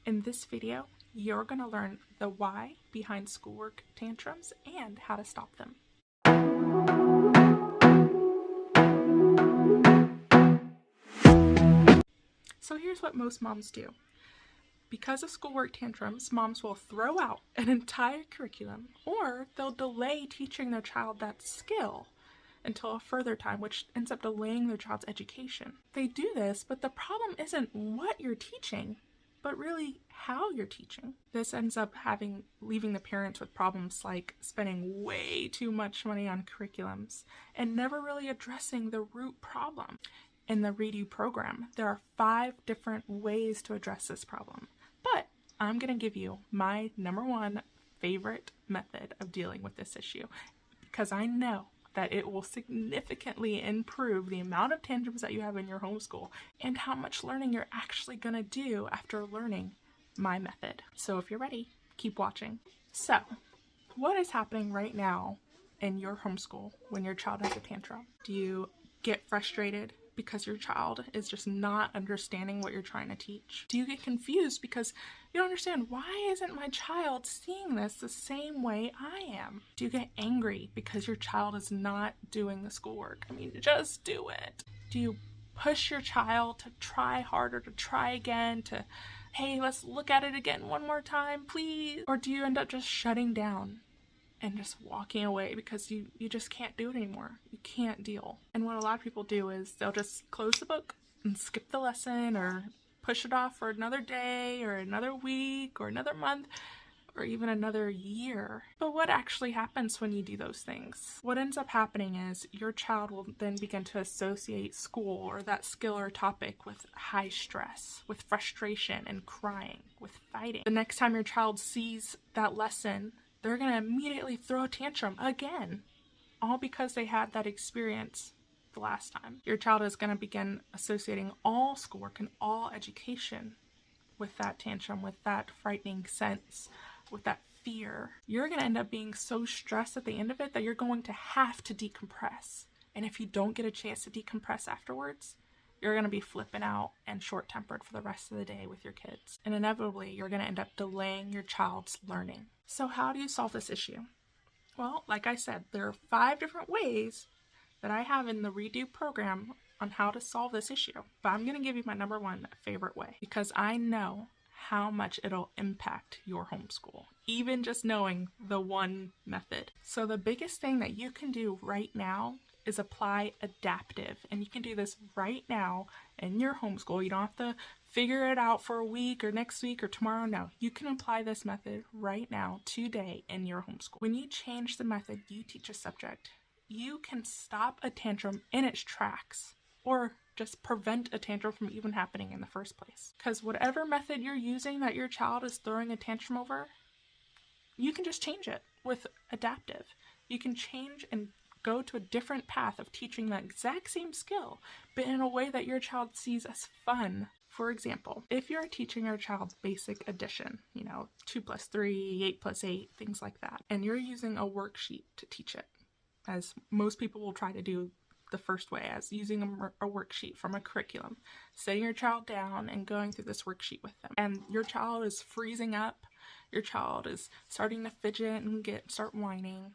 In this video, you're going to learn the why behind schoolwork tantrums and how to stop them. So here's what most moms do. Because of schoolwork tantrums, moms will throw out an entire curriculum, or they'll delay teaching their child that skill until a further time, which ends up delaying their child's education. They do this, but the problem isn't what you're teaching, but really how you're teaching. This ends up leaving the parents with problems like spending way too much money on curriculums and never really addressing the root problem. In the Redo program, there are 5 different ways to address this problem, but I'm going to give you my #1 favorite method of dealing with this issue because I know that it will significantly improve the amount of tantrums that you have in your homeschool and how much learning you're actually going to do after learning my method. So if you're ready, keep watching. So, what is happening right now in your homeschool when your child has a tantrum? Do you get frustrated because your child is just not understanding what you're trying to teach? Do you get confused because you don't understand, why isn't my child seeing this the same way I am? Do you get angry because your child is not doing the schoolwork? I mean, just do it. Do you push your child to try harder, to try again, to, hey, let's look at it again one more time, please? Or do you end up just shutting down and just walking away because you just can't do it anymore? You can't deal. And what a lot of people do is they'll just close the book and skip the lesson or push it off for another day or another week or another month or even another year. But what actually happens when you do those things? What ends up happening is your child will then begin to associate school or that skill or topic with high stress, with frustration and crying, with fighting. The next time your child sees that lesson, they're going to immediately throw a tantrum again, all because they had that experience the last time. Your child is going to begin associating all schoolwork and all education with that tantrum, with that frightening sense, with that fear. You're going to end up being so stressed at the end of it that you're going to have to decompress. And if you don't get a chance to decompress afterwards, you're going to be flipping out and short-tempered for the rest of the day with your kids. And inevitably, you're going to end up delaying your child's learning. So how do you solve this issue? Well, like I said, there are 5 different ways that I have in the Redo program on how to solve this issue. But I'm going to give you my #1 favorite way because I know how much it'll impact your homeschool, even just knowing the one method. So the biggest thing that you can do right now is apply adaptive. And you can do this right now in your homeschool. You don't have to figure it out for a week or next week or tomorrow. No, you can apply this method right now, today, in your homeschool. When you change the method you teach a subject, you can stop a tantrum in its tracks or just prevent a tantrum from even happening in the first place. Because whatever method you're using that your child is throwing a tantrum over, you can just change it with adaptive. You can change and go to a different path of teaching the exact same skill, but in a way that your child sees as fun. For example, if you're teaching your child basic addition, 2 + 3, 8 + 8, things like that, and you're using a worksheet to teach it, as most people will try to do the first way, as using a worksheet from a curriculum, setting your child down and going through this worksheet with them. And your child is freezing up, your child is starting to fidget and start whining,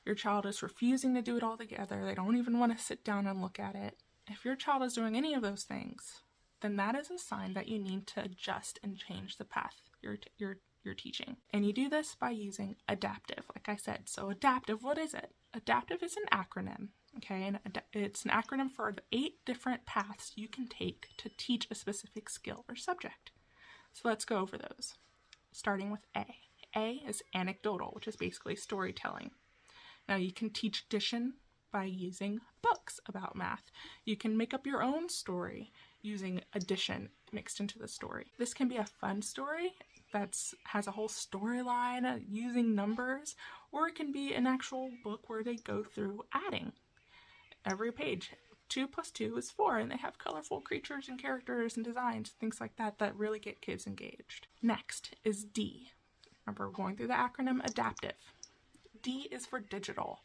your child is refusing to do it all together, they don't even want to sit down and look at it. If your child is doing any of those things, then that is a sign that you need to adjust and change the path you're teaching. And you do this by using adaptive, like I said. So adaptive, what is it? Adaptive is an acronym, okay? And it's an acronym for the 8 different paths you can take to teach a specific skill or subject. So let's go over those, starting with A. A is anecdotal, which is basically storytelling. Now you can teach addition by using books about math. You can make up your own story using addition mixed into the story. This can be a fun story that has a whole storyline using numbers, or it can be an actual book where they go through adding. Every page, 2 + 2 is 4, and they have colorful creatures and characters and designs, things like that really get kids engaged. Next is D. Remember, we're going through the acronym adaptive. D is for digital.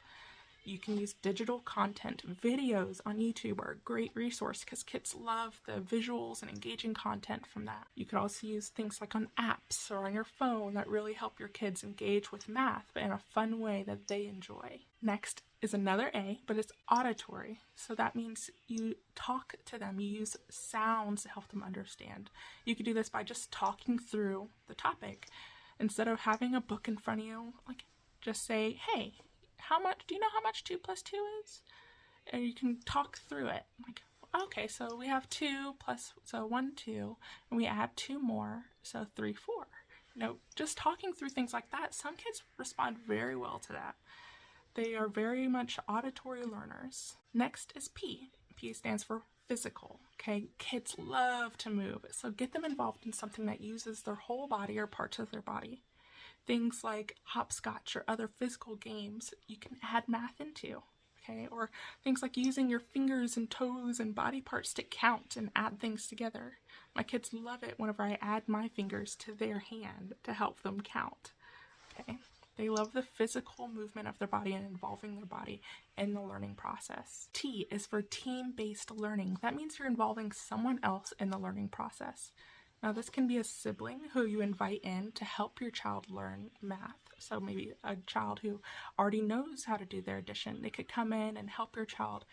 You can use digital content. Videos on YouTube are a great resource because kids love the visuals and engaging content from that. You could also use things like on apps or on your phone that really help your kids engage with math, but in a fun way that they enjoy. Next is another A, but it's auditory. So that means you talk to them. You use sounds to help them understand. You could do this by just talking through the topic. Instead of having a book in front of you, like just say, hey, do you know how much 2 plus 2 is? And you can talk through it. Like, okay, so we have 2 plus, so 1, 2, and we add 2 more, so 3, 4. Just talking through things like that, some kids respond very well to that. They are very much auditory learners. Next is P. P stands for physical. Okay, kids love to move, so get them involved in something that uses their whole body or parts of their body. Things like hopscotch or other physical games you can add math into, okay? Or things like using your fingers and toes and body parts to count and add things together. My kids love it whenever I add my fingers to their hand to help them count, okay? They love the physical movement of their body and involving their body in the learning process. T is for team-based learning. That means you're involving someone else in the learning process. Now, this can be a sibling who you invite in to help your child learn math. So maybe a child who already knows how to do their addition. They could come in and help your child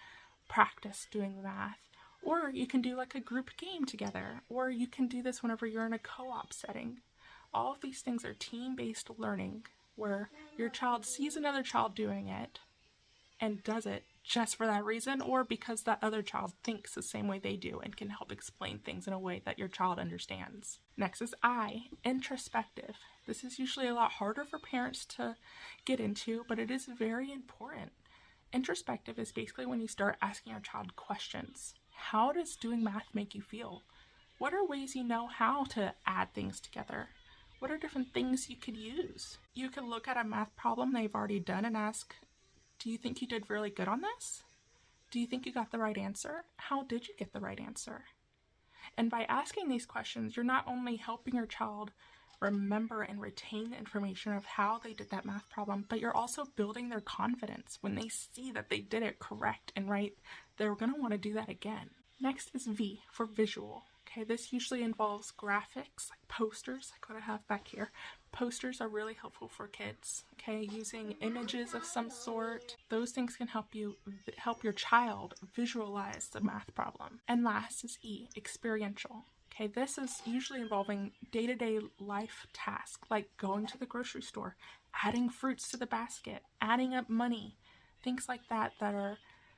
practice doing math. Or you can do like a group game together. Or you can do this whenever you're in a co-op setting. All of these things are team-based learning where your child sees another child doing it and does it just for that reason, or because that other child thinks the same way they do and can help explain things in a way that your child understands. Next is I, introspective. This is usually a lot harder for parents to get into, but it is very important. Introspective is basically when you start asking your child questions. How does doing math make you feel? What are ways you know how to add things together? What are different things you could use? You could look at a math problem they've already done and ask, do you think you did really good on this? Do you think you got the right answer? How did you get the right answer? And by asking these questions, you're not only helping your child remember and retain information of how they did that math problem, but you're also building their confidence. When they see that they did it correct and right, they're going to want to do that again. Next is V for visual. Okay, this usually involves graphics, like posters, like what I have back here. Posters are really helpful for kids, okay, using images of some sort. Those things can help your child visualize the math problem. And last is E, experiential. Okay, this is usually involving day-to-day life tasks, like going to the grocery store, adding fruits to the basket, adding up money, things like that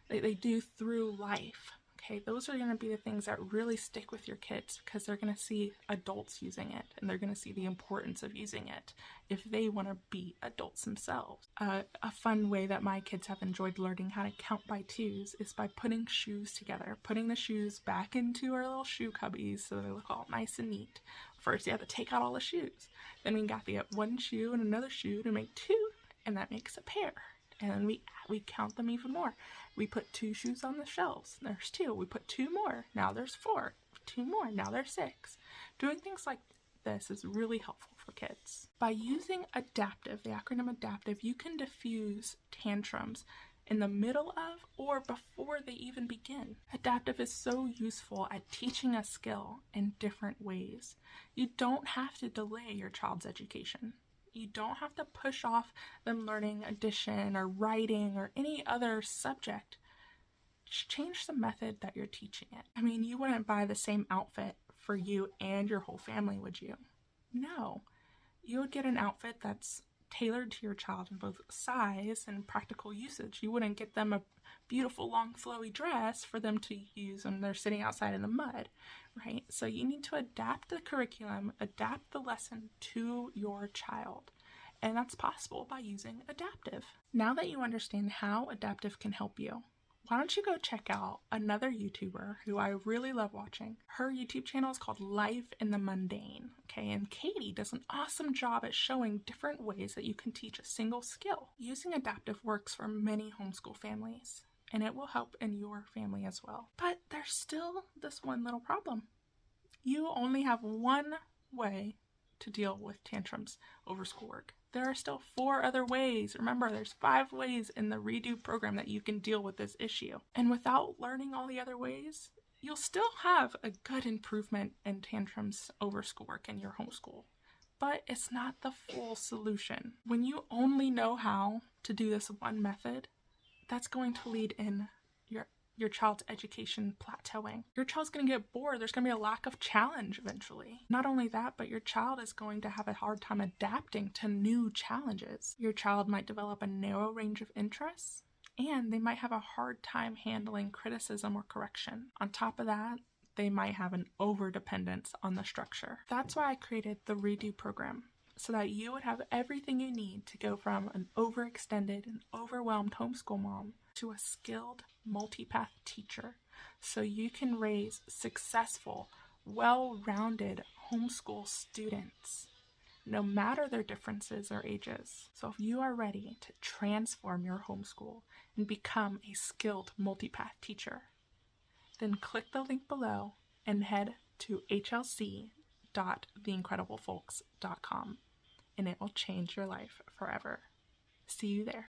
they do through life. Okay, those are going to be the things that really stick with your kids because they're going to see adults using it and they're going to see the importance of using it if they want to be adults themselves. A fun way that my kids have enjoyed learning how to count by twos is by putting shoes together, putting the shoes back into our little shoe cubbies so they look all nice and neat. First, you have to take out all the shoes. Then we got to get one shoe and another shoe to make 2, and that makes a pair. And then we count them even more. We put 2 shoes on the shelves. There's 2. We put 2 more. Now there's 4. 2 more. Now there's 6. Doing things like this is really helpful for kids. By using adaptive, the acronym adaptive, you can diffuse tantrums in the middle of or before they even begin. Adaptive is so useful at teaching a skill in different ways. You don't have to delay your child's education. You don't have to push off them learning addition or writing or any other subject. Just change the method that you're teaching it. I mean, you wouldn't buy the same outfit for you and your whole family, would you? No. You would get an outfit that's tailored to your child in both size and practical usage. You wouldn't get them a beautiful long flowy dress for them to use when they're sitting outside in the mud, right? So you need to adapt the curriculum, adapt the lesson to your child. And that's possible by using adaptive. Now that you understand how adaptive can help you, why don't you go check out another YouTuber who I really love watching. Her YouTube channel is called Life in the Mundane, okay? And Katie does an awesome job at showing different ways that you can teach a single skill. Using adaptive works for many homeschool families, and it will help in your family as well. But there's still this one little problem. You only have one way to deal with tantrums over schoolwork. There are still 4 other ways. Remember, there's 5 ways in the redo program that you can deal with this issue. And without learning all the other ways, you'll still have a good improvement in tantrums over schoolwork in your homeschool. But it's not the full solution. When you only know how to do this one method, that's going to lead in your child's education plateauing. Your child's going to get bored. There's going to be a lack of challenge eventually. Not only that, but your child is going to have a hard time adapting to new challenges. Your child might develop a narrow range of interests, and they might have a hard time handling criticism or correction. On top of that, they might have an overdependence on the structure. That's why I created the redo program, so that you would have everything you need to go from an overextended and overwhelmed homeschool mom to a skilled multipath teacher, so you can raise successful, well-rounded homeschool students, no matter their differences or ages. So if you are ready to transform your homeschool and become a skilled multipath teacher, then click the link below and head to hlc.theincrediblefolks.com, and it will change your life forever. See you there.